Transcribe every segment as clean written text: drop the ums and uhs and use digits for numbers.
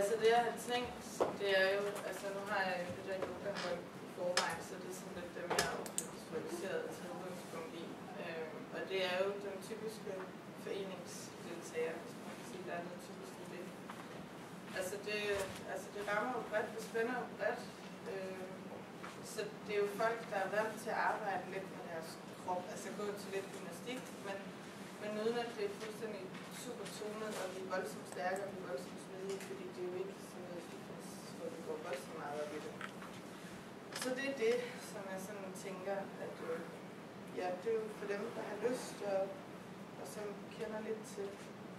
altså det jeg har tænkt, det er jo, altså nu har jeg jo det der yogahold i forvejen, så det er sådan lidt dem, jeg er visualiseret til udgangspunkt i. Og det er jo den typiske foreningsdeltager, hvis man kan sige, der er noget typisk i det. Altså det rammer jo bredt, det spænder jo bredt. Så det er jo folk, der er vant til at arbejde lidt med deres krop, altså gå til lidt gymnastik, men uden at det er fuldstændig super tonet, og vi er voldsomt stærke, og vi er voldsomt smidige, fordi det er jo ikke sådan noget fitness, hvor vi går voldsomt meget op i det. Så det er det, som jeg sådan tænker, at ja, det er jo for dem, der har lyst, og som kender lidt til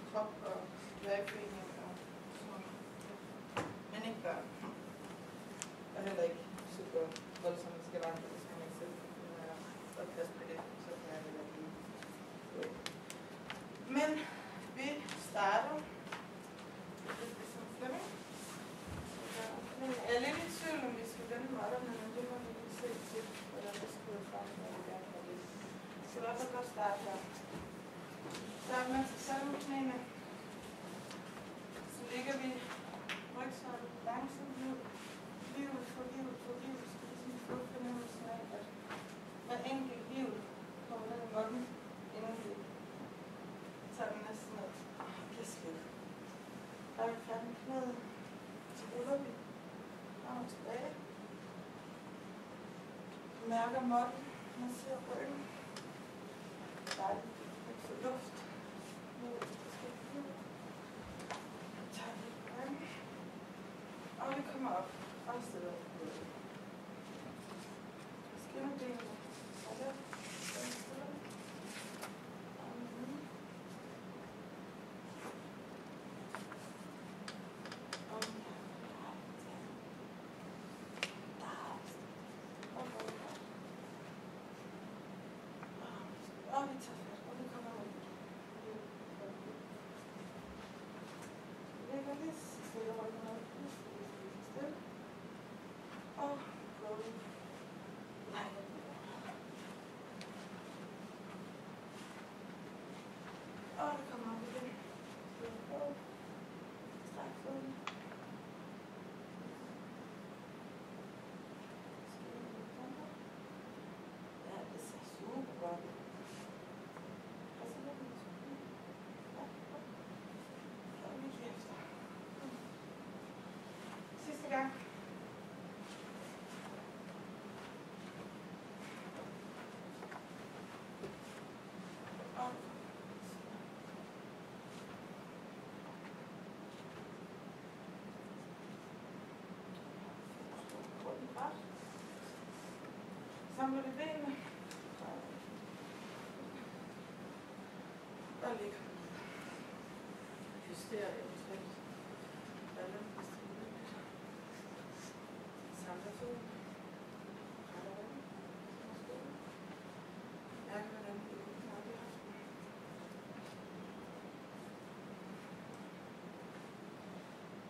krop og værkforening og sådan. Men ikke børn. Og heller ikke super voldsomt skal vandre, hvis man ikke selv kan finde at passe med det, så kan jeg heller blive. Men vi starter lidt som Flemming. Jeg er lidt i tvivl, om vi skal vende måtterne, men det må vi lige se til, hvordan det skal ud frem, når vi gerne vil det. Så lad os godt starte her. Start med til salmeknæene. Så ligger vi rygsøjlen langsomt ned. Livet for livet for livet, skal vi sådan få fornemmelsen af, at hver enkelt liv kommer ned i munden, inden vi tager den næsten ned. Det er slet. Der er vi færdige med knæet. Så ruller vi frem og tilbage. Mærker måtten, man ser ryggen. Dejligt. Lidt for luft. Nu skal vi ud. Tager lidt ryggen. Og vi kommer op. Og stille op. Skinner benene. Sådan. Stille. Og vi tager fat, og vi kommer ud. Vi lægger lige stille ryggen op. Stille. Og gå ud. Nej. Og vi kommer op igen. Stille på. Stræk foden. Ja, det ser super godt ud. Sidste gang. Og samler vi benene. Og ligger. Justerer eventuelt ballen, hvis det er muligt. Samler foden. Retter ryggen. Mærk, hvordan vi åbner op i hoften.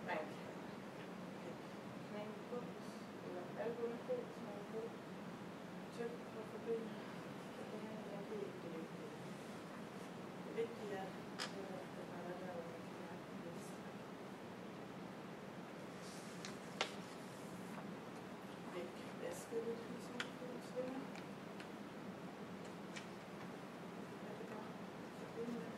Man kan knæene på, eller albuen på, hvis man er på. Tyk på for benene. Det er ikke det vigtige. Det vigtige er, at man er der, hvor man kan mærke det. Væk vasket lidt, ligesom det svinger. Er det godt? Så benene.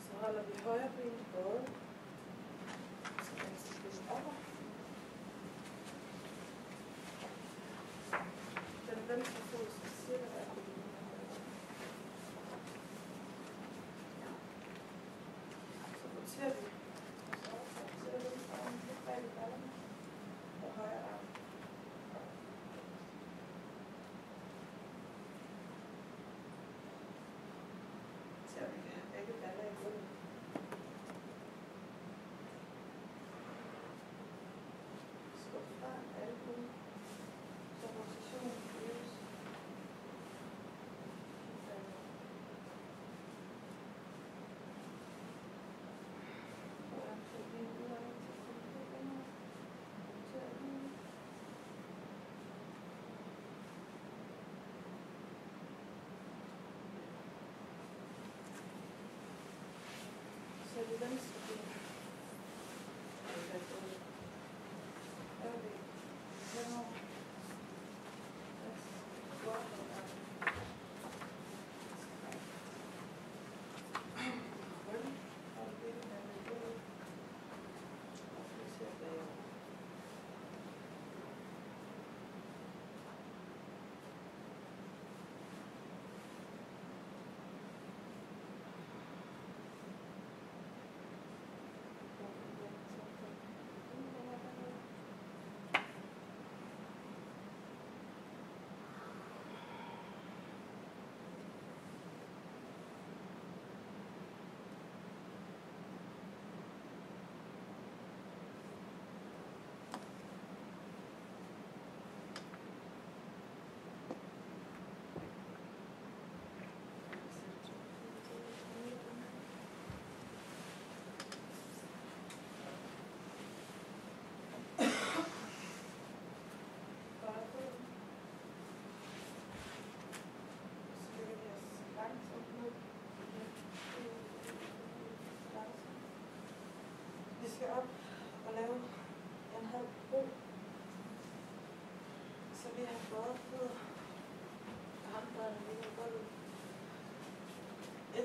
Så holder vi højre ben bøjet. Så venstre ben opad. Den venstre fod skal cirka være på linje med højre. Ja. Så roterer vi. Og så roterer vi venstre arm lidt bag i ballerne. Og højre arm. Så vi kan have begge baller i gulvet. Skub fra albuen. Så rotationen øges.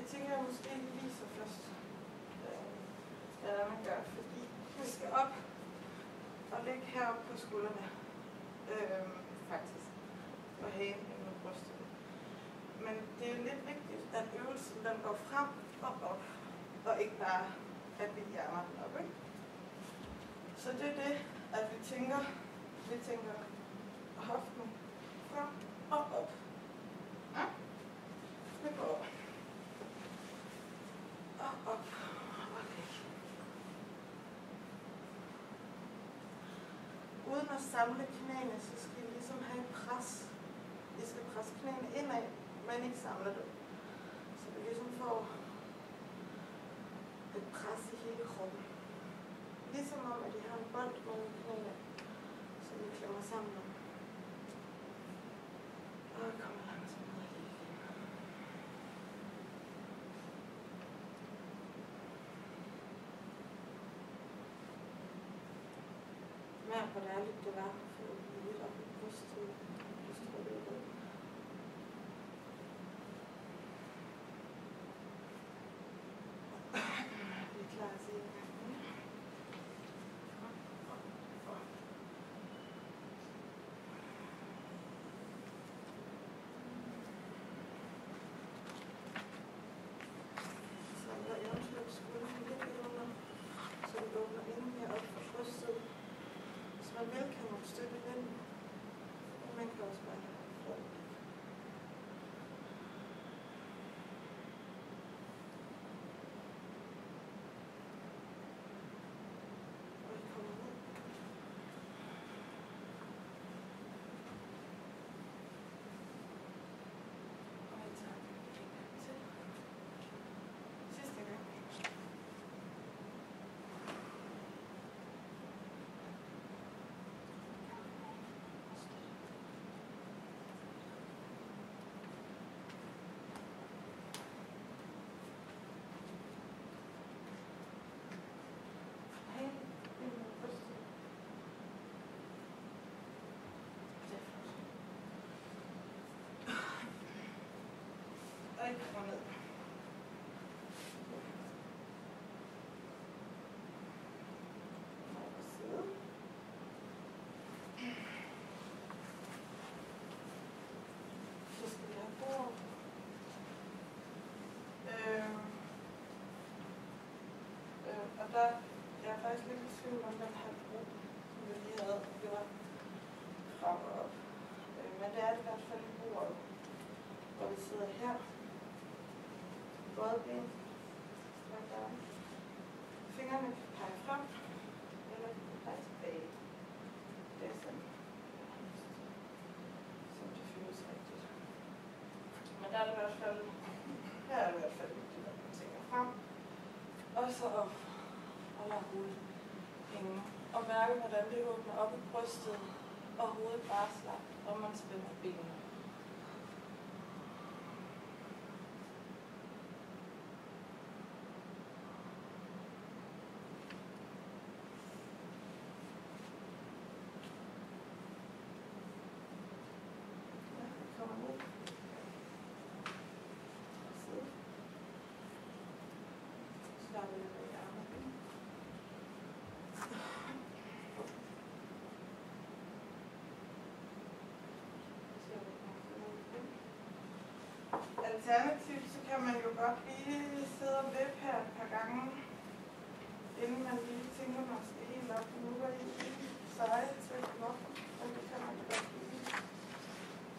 det tænker jeg måske lige viser først, hvad man gør, fordi vi skal op og ligge heroppe på skuldrene, faktisk, og hagen ind med brystet. Men det er lidt vigtigt, at øvelsen den går frem og op, og ikke bare, at vi hjerner den op, ikke? Så det er det, at vi tænker hoften frem og op. Ja. Vi går og op og væk. Uden at samle knæene, så skal I ligesom have et pres. I skal presse knæene indad, men ikke samle dem. Så vi ligesom får et pres i hele kroppen. Ligesom om, at I har en bånd mellem knæene, så vi klemmer sammen om. Og kommer langsomt ned i det igen. Mærk, hvor dejligt det var at få lidt op i brystet. Vi er klar til en gang. Samler eventuelt skulderen lidt under, så vi åbner endnu mere op for brystet. Hvis man vil, kan man støtte den, og man kan også bare få den. Og I kommer ned. Og I tager den en gang til. Sidste gang. Hey, ind med brystet. Det er flot. Og I kommer ned. Over siden. Så skal vi have bord. Og der jeg er faktisk lidt i tvivl om den her bro, som vi lige havde gjort frem og op. Men det er det i hvert fald i bordet, hvor vi sidder her. Både ben. Fingrene kan pege frem, eller de kan pege tilbage. Det er sådan, som det føles rigtigt. Men der er det i hvert fald, her er det i hvert fald vigtigt, at man tænker frem. Og så op. Og lad hovedet hænge. Og mærke, hvordan det åbner op i brystet, og hovedet bare slap, og man spænder benene. Ja, vi kommer ned. Og sidde. Slapper lidt af armene. Alternativt så kan man jo godt lige sidde og vippe her et par gange, inden man lige tænker, man skal helt op. Nu var I seje til kroppen, og det kan man godt lige.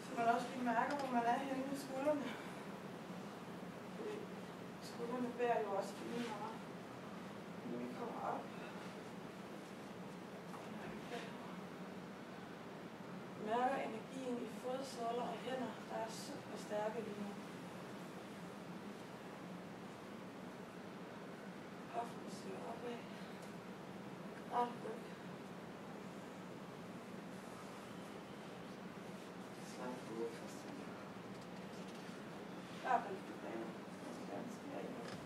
Så man også lige mærker, hvor man er henne ved skuldrene. Fordi skuldrene bærer jo også lige meget, når vi kommer op. Mærker energien i fodsåler og hænder, der er super stærke lige nu. Hoften siger opad. Ret ryg. Slap ud for stedet. Bare vel tilbage. Jeg skal gerne skære i det.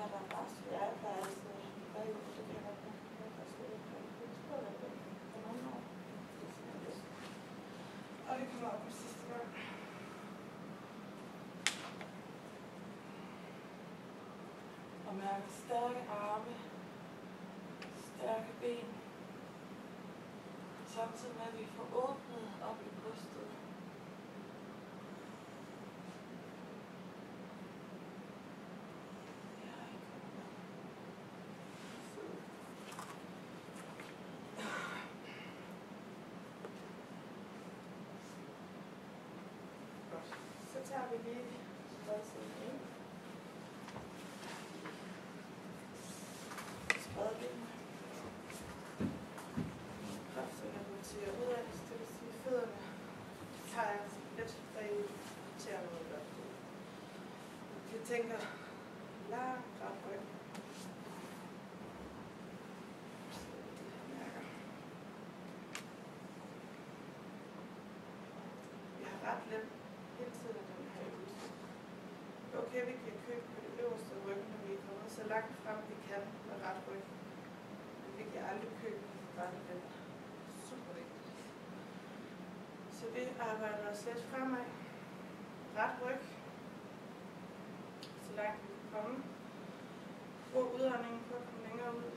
kan der bare svært, der er altså bagud, det kan der godt. Jeg kan slet ikke spørge dig på nogle år. Og det kommer op på sidste gang. Og mærke stærke arme, stærke ben, samtidig med at vi får åbnet op i brystet. Så tager vi lige spredsiden ind. Spredbenene. Kræfterne roterer ud af, så det vil sige fødderne tager jeg lidt bagud til at noget godt. Vi tænker langt ret ryg. Vi har ret let hele tiden af den her øvelse. Okay, vi kan købe på det øverste ryg, når vi er kommet så langt frem, vi kan med ret ryg. Men vi kan aldrig købe bare med den. Super vigtigt. Så vi arbejder os lidt fremad. Ret ryg. Så langt vi kan komme. Brug udåndingen på at komme længere ud.